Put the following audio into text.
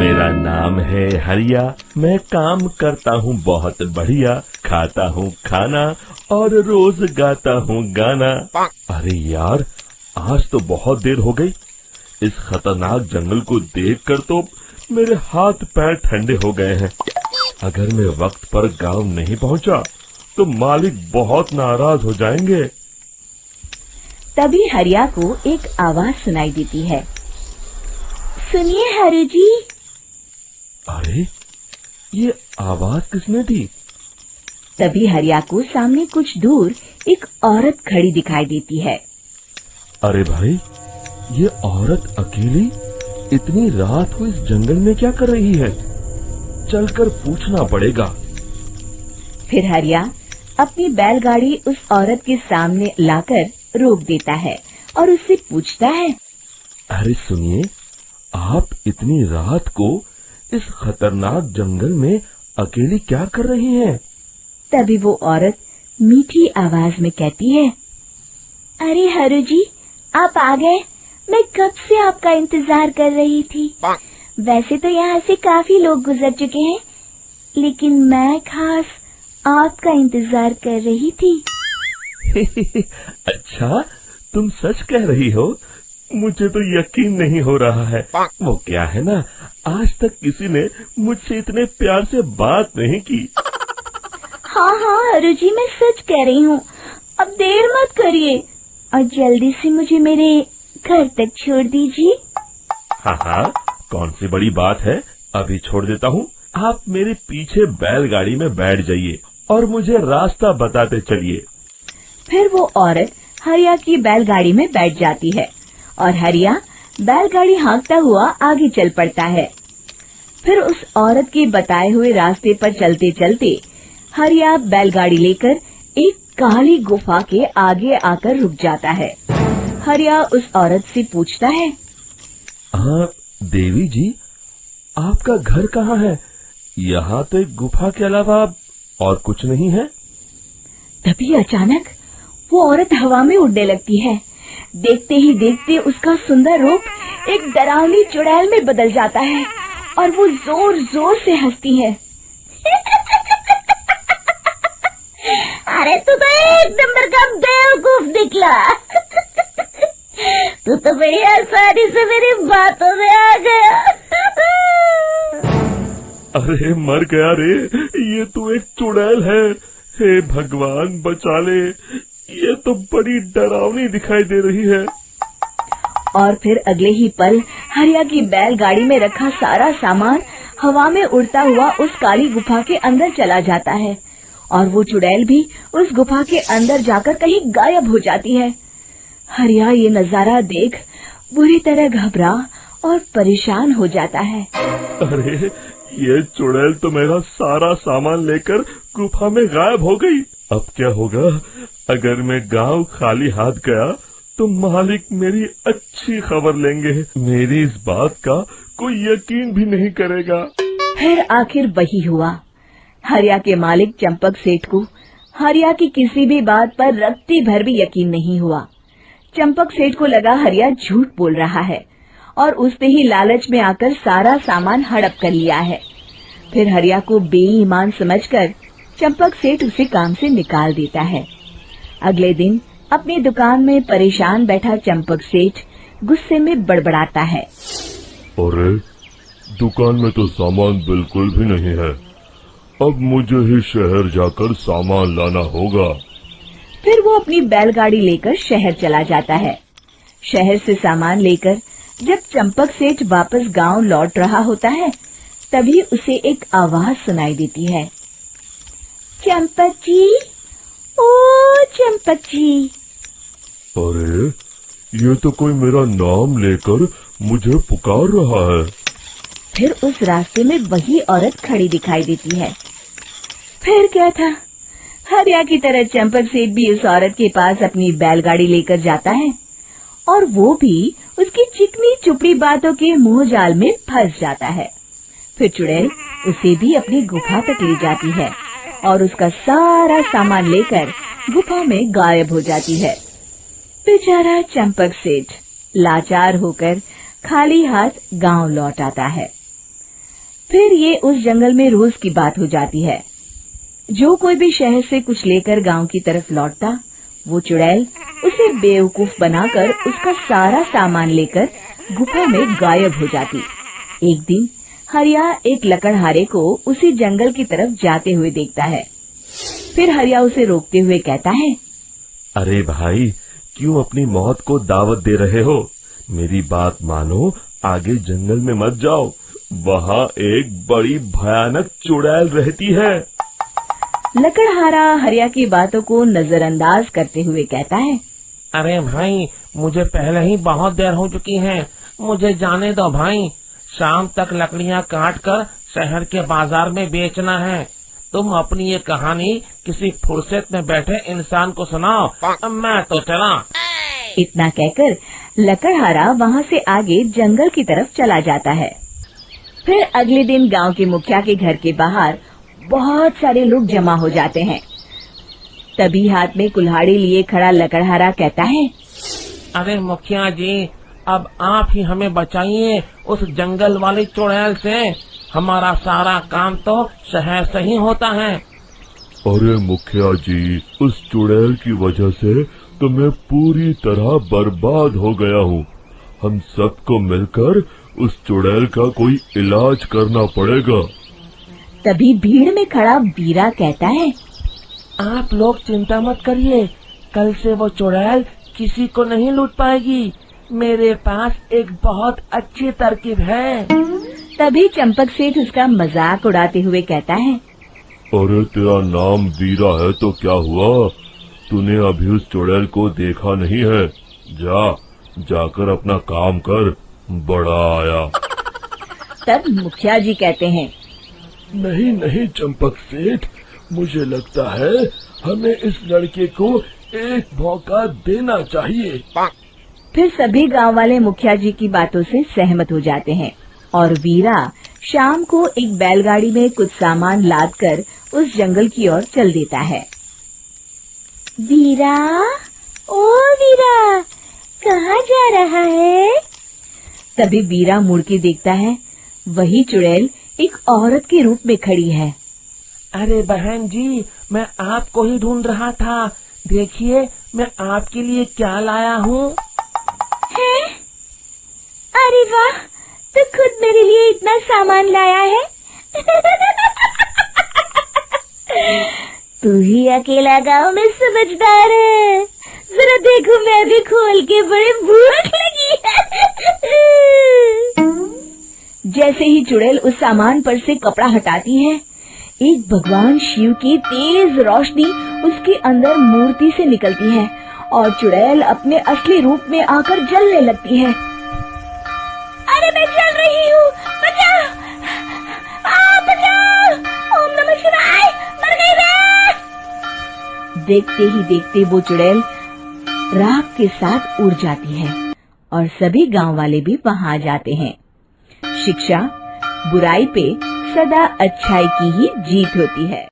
मेरा नाम है हरिया, मैं काम करता हूँ बहुत बढ़िया, खाता हूँ खाना और रोज गाता हूँ गाना। अरे यार, आज तो बहुत देर हो गई। इस खतरनाक जंगल को देखकर तो मेरे हाथ पैर ठंडे हो गए हैं। अगर मैं वक्त पर गांव नहीं पहुंचा तो मालिक बहुत नाराज हो जाएंगे। तभी हरिया को एक आवाज सुनाई देती है। सुनिए हरु जी। अरे, ये आवाज किसने दी? तभी हरिया को सामने कुछ दूर एक औरत खड़ी दिखाई देती है। अरे भाई, ये औरत अकेली इतनी रात को इस जंगल में क्या कर रही है? चलकर पूछना पड़ेगा। फिर हरिया अपनी बैलगाड़ी उस औरत के सामने लाकर रोक देता है और उससे पूछता है। अरे सुनिए, आप इतनी रात को इस खतरनाक जंगल में अकेली क्या कर रही हैं? तभी वो औरत मीठी आवाज में कहती है, अरे हरु जी, आप आ गए। मैं कब से आपका इंतजार कर रही थी। वैसे तो यहाँ से काफी लोग गुजर चुके हैं, लेकिन मैं खास आपका इंतजार कर रही थी। अच्छा, तुम सच कह रही हो? मुझे तो यकीन नहीं हो रहा है। वो क्या है ना, आज तक किसी ने मुझसे इतने प्यार से बात नहीं की। हाँ हाँ हरु जी, मैं सच कह रही हूँ। अब देर मत करिए और जल्दी से मुझे मेरे घर तक छोड़ दीजिए। हाँ हाँ, कौन सी बड़ी बात है, अभी छोड़ देता हूँ। आप मेरे पीछे बैलगाड़ी में बैठ जाइए और मुझे रास्ता बताते चलिए। फिर वो औरत हरिया की बैलगाड़ी में बैठ जाती है और हरिया बैलगाड़ी हाँकता हुआ आगे चल पड़ता है। फिर उस औरत के बताए हुए रास्ते पर चलते चलते हरिया बैलगाड़ी लेकर एक काली गुफा के आगे आकर रुक जाता है। हरिया उस औरत से पूछता है, हाँ देवी जी, आपका घर कहाँ है? यहाँ तो एक गुफा के अलावा और कुछ नहीं है। तभी अचानक वो औरत हवा में उड़ने लगती है। देखते ही देखते उसका सुंदर रूप एक डरावनी चुड़ैल में बदल जाता है और वो जोर जोर से हंसती है। अरे तू तो एक नंबर का बेवकूफ निकला। तू तो बड़ी आसानी से मेरी बातों में आ गया। अरे मर गया रे, ये तो एक चुड़ैल है। हे भगवान बचा ले, ये तो बड़ी डरावनी दिखाई दे रही है। और फिर अगले ही पल हरिया की बैलगाड़ी में रखा सारा सामान हवा में उड़ता हुआ उस काली गुफा के अंदर चला जाता है और वो चुड़ैल भी उस गुफा के अंदर जाकर कहीं गायब हो जाती है। हरिया ये नजारा देख बुरी तरह घबरा और परेशान हो जाता है। अरे, ये चुड़ैल तो मेरा सारा सामान लेकर गुफा में गायब हो गई। अब क्या होगा? अगर मैं गांव खाली हाथ गया तो मालिक मेरी अच्छी खबर लेंगे। मेरी इस बात का कोई यकीन भी नहीं करेगा। फिर आखिर वही हुआ। हरिया के मालिक चंपक सेठ को हरिया की किसी भी बात पर रत्ती भर भी यकीन नहीं हुआ। चंपक सेठ को लगा हरिया झूठ बोल रहा है और उसने ही लालच में आकर सारा सामान हड़प कर लिया है। फिर हरिया को बेईमान समझकर चंपक सेठ उसे काम से निकाल देता है। अगले दिन अपनी दुकान में परेशान बैठा चंपक सेठ गुस्से में बड़बड़ाता है। अरे, दुकान में तो सामान बिल्कुल भी नहीं है। अब मुझे ही शहर जाकर सामान लाना होगा। फिर वो अपनी बैलगाड़ी लेकर शहर चला जाता है। शहर से सामान लेकर जब चंपक सेठ वापस गांव लौट रहा होता है, तभी उसे एक आवाज सुनाई देती है। चंपक जी, ओ चंपक जी। अरे, ये तो कोई मेरा नाम लेकर मुझे पुकार रहा है। फिर उस रास्ते में वही औरत खड़ी दिखाई देती है। फिर क्या था, हरिया की तरह चंपक सेठ भी उस औरत के पास अपनी बैलगाड़ी लेकर जाता है और वो भी उसकी चिकनी चुपड़ी बातों के मुंह जाल में फंस जाता है। फिर चुड़ैल उसे भी अपनी गुफा तक ले जाती है और उसका सारा सामान लेकर गुफा में गायब हो जाती है। बेचारा चंपक सेठ लाचार होकर खाली हाथ गांव लौट आता है। फिर ये उस जंगल में रोज की बात हो जाती है। जो कोई भी शहर से कुछ लेकर गांव की तरफ लौटता, वो चुड़ैल उसे बेवकूफ बनाकर उसका सारा सामान लेकर गुफा में गायब हो जाती। एक दिन हरिया एक लकड़हारे को उसी जंगल की तरफ जाते हुए देखता है। फिर हरिया उसे रोकते हुए कहता है, अरे भाई, क्यों अपनी मौत को दावत दे रहे हो? मेरी बात मानो, आगे जंगल में मत जाओ, वहाँ एक बड़ी भयानक चुड़ैल रहती है। लकड़हारा हरिया की बातों को नजरअंदाज करते हुए कहता है, अरे भाई, मुझे पहले ही बहुत देर हो चुकी है, मुझे जाने दो भाई। शाम तक लकड़ियाँ काट कर शहर के बाजार में बेचना है। तुम अपनी ये कहानी किसी फुर्सत में बैठे इंसान को सुनाओ, मैं तो चला। इतना कहकर लकड़हारा वहाँ से आगे जंगल की तरफ चला जाता है। फिर अगले दिन गांव के मुखिया के घर के बाहर बहुत सारे लोग जमा हो जाते हैं। तभी हाथ में कुल्हाड़ी लिए खड़ा लकड़हारा कहता है, अरे मुखिया जी, अब आप ही हमें बचाइए उस जंगल वाली चुड़ैल से। हमारा सारा काम तो शहर से ही होता है। अरे मुखिया जी, उस चुड़ैल की वजह से तो मैं पूरी तरह बर्बाद हो गया हूँ। हम सबको मिलकर उस चुड़ैल का कोई इलाज करना पड़ेगा। तभी भीड़ में खड़ा वीरा कहता है, आप लोग चिंता मत करिए, कल से वो चुड़ैल किसी को नहीं लूट पाएगी। मेरे पास एक बहुत अच्छी तरकीब है। तभी चंपक सेठ उसका मजाक उड़ाते हुए कहता है, अरे तेरा नाम वीरा है तो क्या हुआ? तूने अभी उस चुड़ैल को देखा नहीं है? जाकर अपना काम कर, बड़ा आया। तब मुखिया जी कहते हैं, नहीं चंपक सेठ, मुझे लगता है हमें इस लड़के को एक मौका देना चाहिए। फिर सभी गांव वाले मुखिया जी की बातों से सहमत हो जाते हैं और वीरा शाम को एक बैलगाड़ी में कुछ सामान लादकर उस जंगल की ओर चल देता है। वीरा, ओ वीरा, कहाँ जा रहा है? तभी वीरा मुड़ के देखता है, वही चुड़ैल एक औरत के रूप में खड़ी है। अरे बहन जी, मैं आपको ही ढूंढ रहा था। देखिए, मैं आपके लिए क्या लाया हूँ। हैं? अरे वाह, तो खुद मेरे लिए इतना सामान लाया है। तू ही अकेला गांव में समझदार है। जरा देखो, मैं भी खोल के, बड़े भूख लगी है। जैसे ही चुड़ैल उस सामान पर से कपड़ा हटाती है, एक भगवान शिव की तेज रोशनी उसके अंदर मूर्ति से निकलती है और चुड़ैल अपने असली रूप में आकर जलने लगती है। अरे मैं जल रही हूँ, बचाओ! बचाओ! ओम नमः शिवाय! मर गई मैं! देखते ही देखते वो चुड़ैल राख के साथ उड़ जाती है और सभी गांव वाले भी वहां जाते हैं। शिक्षा बुराई पे सदा अच्छाई की ही जीत होती है।